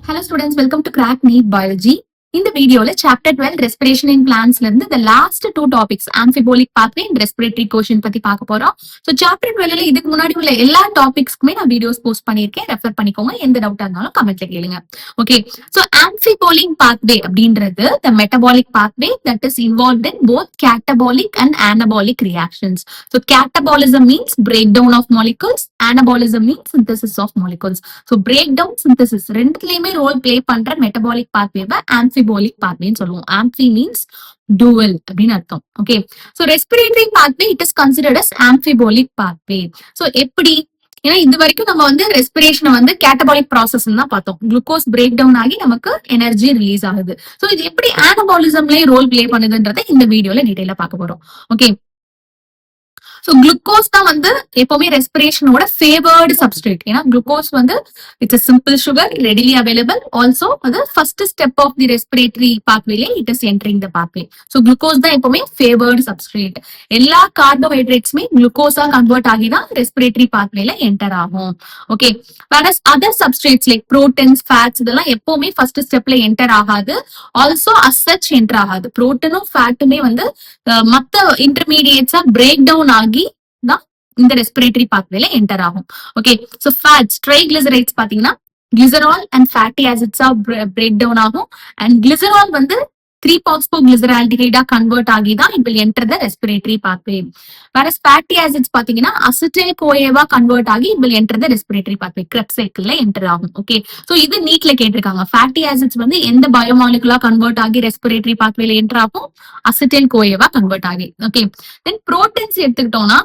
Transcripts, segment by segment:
Hello students, welcome to Crack Neat Biology. இந்த வீடியோல chapter 12 respiration இன் பிளான்ட்ஸ்ல இருந்து the last two topics amphiboolic pathway and respiratory quotient பத்தி பார்க்க போறோம். சோ சாப்டர் 12ல இதுக்கு முன்னாடி உள்ள எல்லா டாபிக்ஸ்க்குமே நான் வீடியோஸ் போஸ்ட் பண்ணிருக்கேன், ரெஃபர் பண்ணிக்கோங்க. எந்த டவுட்டா இருந்தாலும் கமெண்ட்ல கேளுங்க. ஓகே, சோ amphiboolic pathway அப்படின்றது the metabolic pathway that is involved in both catabolic and anabolic reactions. So catabolism means breakdown of molecules, anabolism means synthesis of molecules. So breakdown, synthesis ரெண்டுலயுமே role play பண்ற metabolic pathway amphiboolic pathway ன்னு சொல்லுவோம். amphi means dual அப்படின்னு அர்த்தம். Okay, so respiratory pathway it is considered as amphiboolic pathway. So எப்படி, ஏன்னா இது வரைக்கும் நம்ம ரெஸ்பிரேஷனை கேட்டபாலிக் ப்ராசஸ் தான் பார்த்தோம். குளுக்கோஸ் பிரேக் டவுன் ஆகி நமக்கு எனர்ஜி ரிலீஸ் ஆகுது. சோ இது எப்படி ஆனபாலிசம்லயே ரோல் பிளே பண்ணுதுன்றதை இந்த வீடியோல டீடைலா பார்க்க போறோம். ஓகே, சோ குளுக்கோஸ் தான் எப்பவுமே ரெஸ்பிரேஷனோட ஃபேவர்டு சப்ஸ்ட்ரேட். ஏன்னா glucose it's simple sugar, readily available. Also first step of the respiratory பாத்வேல it is entering the pathway. So glucose தான் எப்பவுமே ஃபேவர்டு சப்ஸ்ட்ரேட். எல்லா கார்போஹைட்ரேட்ஸுமே குளுக்கோஸா கன்வெர்ட் ஆகி தான் ரெஸ்பிரேட்டரி பாத்வேல என்டர் ஆகும். Okay, whereas other substrates like proteins, fats இதெல்லாம் எப்பவுமே ஃபர்ஸ்ட் ஸ்டெப்ல என்டர் ஆகாது. ஆல்சோ அசச் என்டர் ஆகாது. புரோட்டனும் ஃபேட்டுமே மத்த இன்டர்மீடியேட்ஸா பிரேக் டவுன் ஆகி தான் இந்த ரெஸ்பிரேட்டரி பாத்வேல என்டர் ஆகும். ஓகே, சோ ஃபேட்ஸ், ட்ரைகிளிசரைட்ஸ் பாத்தீங்கன்னா கிளிசரால் அண்ட் ஃபேட்டி ஆசிட்ஸா பிரேக் டவுன் ஆகும். அண்ட் கிளிசரால் 3-phosphoglyceraldehyde கன்வெர்ட் ஆகி தான் it will enter the respiratory pathway. whereas fatty acids பாத்தீங்கன்னா acetyl CoA கன்வெர்ட் ஆகி it will enter the respiratory pathway. Krebs cycle enter ஆகும். Okay, so இது நீட்ல கேட்டிருக்காங்க. fatty acids எந்த பயோமாலிகுலா convert ஆகி ரெஸ்பிரேட்டரி பாத்வேல என்டர் ஆகும்? acetyl CoA கன்வெர்ட் ஆகி. ஓகே, தென் புரோட்டீன்ஸ் எடுத்துக்கிட்டோம்னா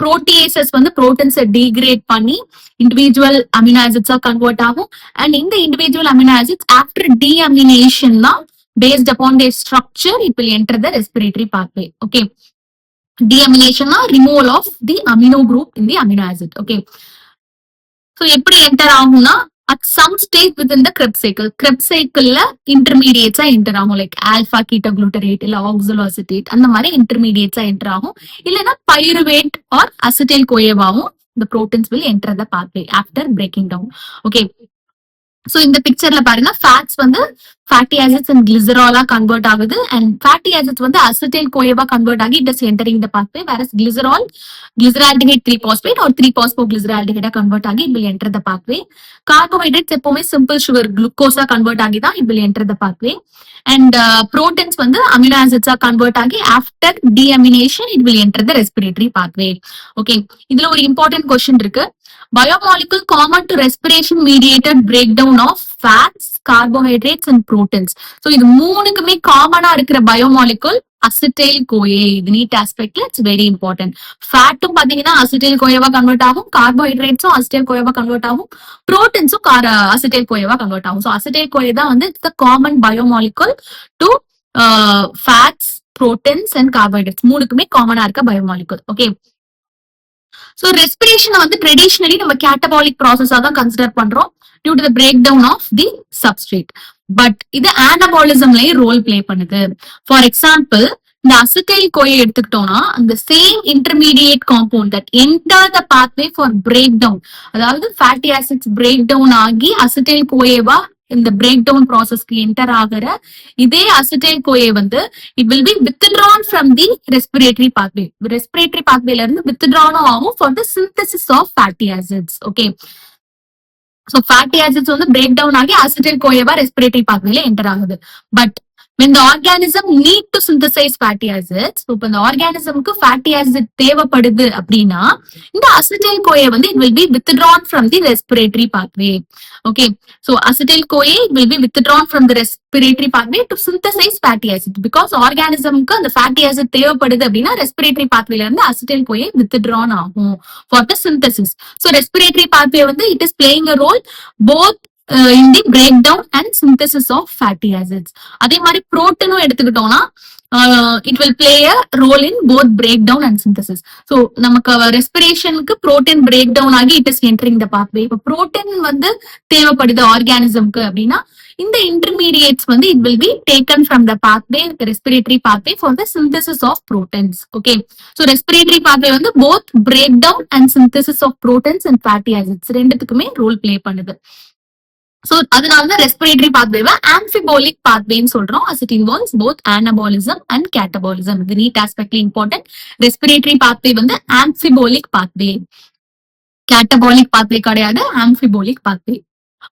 புரோட்டியேசஸ் புரோட்டீன்ஸை டீக்ரேட் பண்ணி இண்டிவிஜுவல் அமினோ ஆசிட்ஸா கன்வெர்ட் ஆகும். அண்ட் இந்த இண்டிவிஜுவல் அமினோ ஆசிட்ஸ் ஆஃப்டர் டீஅமினேஷன் தான் based upon their structure it will enter the respiratory pathway. Okay, deamination or removal of the amino group in the amino acid. Okay, so எப்படி enter ஆகும்னா at some stage within the Krebs cycle. Krebs cycle intermediates enter ஆகும், like alpha ketoglutarate இல்ல oxaloacetate அந்த மாதிரி intermediates enter ஆகும். இல்லனா pyruvate or acetyl CoA ஆகும். The proteins will enter the pathway after breaking down. Okay, so இந்த பிக்சர்ல பாருங்க, fats fatty acids and glycerol convert ஆகுது. and fatty acids acetyl CoA convert ஆகி it is entering the pathway, whereas glycerol glyceraldehyde 3-phosphate or 3-phosphoglyceraldehyde convert ஆகி it will enter the pathway. carbohydrates எப்பவுமே simple sugar glucose convert ஆகி தான் it will enter the pathway. and proteins amino acids convert ஆகி after deamination it will enter the respiratory pathway. okay, இதுல ஒரு important question இருக்கு. biomolecule common to respiration mediated breakdown of fats, carbohydrates and proteins. So இது மூணுக்குமே காமனா இருக்கிற பயோமாலிகுல் acetyl CoA. இது NEET ஆஸ்பெக்ட்ல it's very important. ஃபேட்டும் பாத்தீங்கன்னா acetyl CoA convert ஆகும், கார்போஹைட்ரேட்ஸும் acetyl CoA convert ஆகும், புரோட்டீன்ஸும் acetyl CoA கன்வெர்ட் ஆகும். ஸோ acetyl CoA தான் the common biomolecule to fats, proteins and carbohydrates மூணுக்குமே காமனா இருக்க பயோமாலிகுல். ஓகே, சோ ரெஸ்பிரேஷனை ட்ரெடிஷனலி நம்ம கேட்டபாலிக் ப்ராசஸா தான் கன்சிடர் பண்றோம் due to the breakdown of the substrate. But இது ஆனபாலிசம்லயே ரோல் பிளே பண்ணுது. ஃபார் எக்ஸாம்பிள், இந்த acetyl CoA எடுத்துக்கிட்டோம்னா அந்த same intermediate compound that enter the pathway for break down, அதாவது ஃபேட்டி ஆசிட்ஸ் பிரேக் டவுன் ஆகி acetyl CoA இந்த பிரேக் டவுன் ப்ராசஸ்க்கு என்டர் ஆகிற இதே acetyl CoA it will be withdrawn from the respiratory pathway. respiratory pathwayல இருந்து withdrawn ஆகும் for the synthesis of fatty acids. okay, so fatty acids break down ஆகி acetyl CoA respiratory pathwayல enter ஆகுது. But when the organism need to synthesize fatty acids, so இப்ப இந்த ஆர்கானிசம்க்கு fatty acid தேவைப்படுது அப்படின்னா இந்த acetyl CoA it will be withdrawn from the respiratory pathway. okay, so acetyl CoA will be withdrawn from the respiratory pathway to synthesize fatty acid. because organismக்கு அந்த fatty acid தேவைப்படுது அப்படின்னா respiratory pathwayல இருந்து acetyl CoA withdrawn ஆகும் for the synthesis. so respiratory pathway it is playing a role both in the breakdown and synthesis of fatty acids. அதே மாதிரி புரோட்டனும் எடுத்துக்கிட்டோம்னா it will play a role in both breakdown and synthesis. so நமக்கு ரெஸ்பிரேஷனுக்கு protein break down ஆகி it is entering the pathway. இப்ப protein தேவைப்படுது ஆர்கானிசம்க்கு அப்படின்னா இந்த intermediates it will be taken from the pathway, the respiratory pathway for the synthesis of proteins. okay, so respiratory pathway both breakdown and synthesis of proteins and fatty acids ரெண்டுத்துக்குமே role play பண்ணுது. So அதனாலதான் respiratory பாத்வேவை ஆம்பிபோலிக் பாத்வேன்னு சொல்றோம். as it involves both anabolism and catabolism. இது NEET ஆஸ்பெக்ட்ல important. Respiratory pathway வந்து ஆம்பிபோலிக் pathway, கேட்டபாலிக் pathway கிடையாது, ஆம்பிபோலிக் pathway.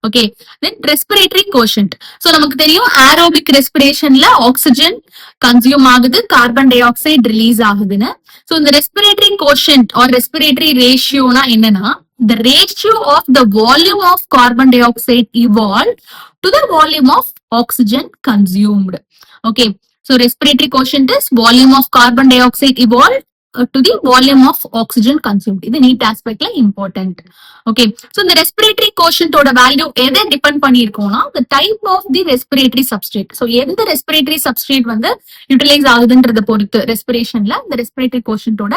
Okay, தென் respiratory quotient. So நமக்கு தெரியும் ஏரோபிக் ரெஸ்பிரேஷன்ல ஆக்சிஜன் கன்சியூம் ஆகுது, கார்பன் டை ஆக்சைடு ரிலீஸ் ஆகுதுன்னு. சோ இந்த ரெஸ்பிரேட்டரி கோஷன்ட் ஆர் ரெஸ்பிரேட்டரி ரேஷியோனா என்னன்னா, the ratio of the volume of carbon dioxide evolved to the volume of oxygen consumed. Okay, so respiratory quotient is volume of carbon dioxide evolved to the volume of oxygen consumed. இது NEET ஆஸ்பெக்ட்ல important. Okay, so இந்த respiratory கோஷன்டோட value எதை depend பண்ணிருக்கோம்னா, the type of the respiratory substrate. So எந்த respiratory substrate வந்து utilise ஆகுதுன்றத பொறுத்து ரெஸ்பிரேஷன்ல இந்த ரெஸ்பிரேட்டரி கோஷன்டோட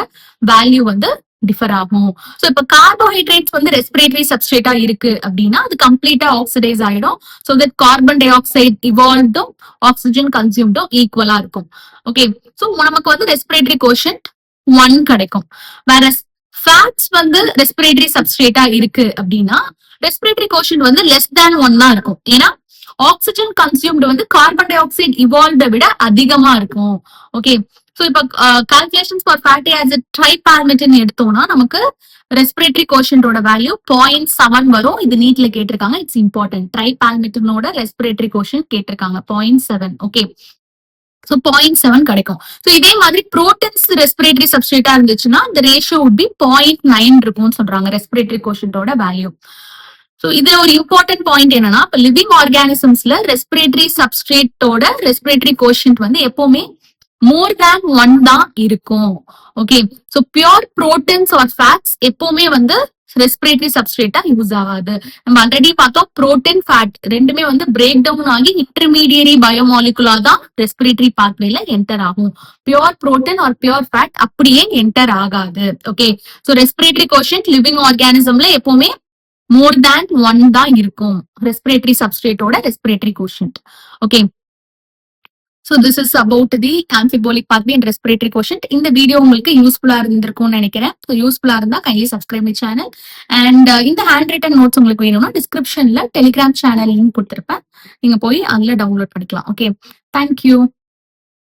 வேல்யூ வந்து டிஃபர் ஆகும். சோ இப்ப கார்போஹைட்ரேட்ஸ் வந்து ரெஸ்பிரேட்டரி சப்ஸ்ட்ரேட்டா இருக்கு அப்படின்னா அது கம்ப்ளீட்டா ஆக்சிடைஸ் ஆயிடும். சோ தட் கார்பன் டை ஆக்சைடு இவால்வ்டும் ஆக்சிஜன் கன்சியூம்டும் ஈக்குவலா இருக்கும். ஓகே, சோ நமக்கு வந்து ரெஸ்பிரேட்டரி கோஷன்ட் 1 கிடைக்கும். வேற ஃபேட்ஸ் வந்து ரெஸ்பிரேட்டரி சப்ஸ்ட்ரேட்டா இருக்கு அப்படின்னா ரெஸ்பிரேட்டரி கோஷன்ட் வந்து லெஸ் தேன் 1 தான் இருக்கும். ஏன்னா ஆக்சிஜன் கன்சியூம்டு வந்து கார்பன் டை ஆக்சைடு இவால்வ்ட விட அதிகமா இருக்கும். ஓகே, சோ இப்ப கால்குலேஷன்ஸ் ஃபார் ஃபேட்டி ஆசிட் ட்ரைபால்மெட்டின் எடுத்தோம்னா நமக்கு ரெஸ்பிரேட்டரி கோஷன்டோட வேல்யூ 0.7 வரும். இது நீட்ல கேட்டிருக்காங்க, இட்ஸ் இம்பார்ட்டன்ட். ட்ரைபால்மெட்டினோட ரெஸ்பிரேட்டரி கோஷன் கேட்டிருக்காங்க 0.7. ஓகே, சோ 0.7 கிடைக்கும். சோ இதே மாதிரி புரோட்டீன்ஸ் ரெஸ்பிரேட்டரி சப்ஸ்ட்ரேட்டா இருந்துச்சுன்னா இந்த ரேஷியோ would be 0.9 இருக்கும்னு சொல்றாங்க ரெஸ்பிரேட்டரி கோஷன்டோட வேல்யூ. சோ இது ஒரு இம்பார்ட்டன்ட் பாயிண்ட் என்னன்னா, இப்ப லிவிங் ஆர்கானிசம்ஸ்ல ரெஸ்பிரேட்டரி சப்ஸ்ட்ரேட்டோட ரெஸ்பிரேட்டரி கோஷன்ட் வந்து எப்பவுமே மோர் தேன் 1 தான் இருக்கும். Okay, so pure proteins or fats எப்பவுமே வந்து ரெஸ்பிரேட்டரி சப்ஸ்ட்ரேட்டா யூஸ் ஆகாது. நம்ம ஆல்ரெடி பார்த்தோம் புரோட்டீன் ஃபேட் ரெண்டுமே வந்து பிரேக் டவுன் ஆகி இன்டர்மீடியரி பயோமாலிகுலா தான் ரெஸ்பிரேட்டரி பாத்வேல என்டர் ஆகும். Pure protein or pure fat அப்படியே என்டர் ஆகாது. Okay, so respiratory quotient living ஆர்கானிசம்ல எப்பவுமே மோர் தேன் 1 தான் இருக்கும் ரெஸ்பிரேட்டரி சப்ஸ்ட்ரேட்டோட respiratory quotient. Okay, so this is about the amphibolic pathway and respiratory quotient. இந்த வீடியோ உங்களுக்கு யூஸ்ஃபுல்லா இருந்திருக்கும்னு நினைக்கிறேன். ஸோ யூஸ்ஃபுல்லா இருந்தா kindly subscribe my channel. And இந்த ஹேண்ட் ரிட்டன் நோட்ஸ் உங்களுக்கு வேணும்னா டிஸ்கிரிப்ஷன்ல டெலிகிராம் சேனல் லிங்க் கொடுத்துருப்பேன், நீங்க போய் அதுல டவுன்லோட் பண்ணிக்கலாம். Okay, thank you.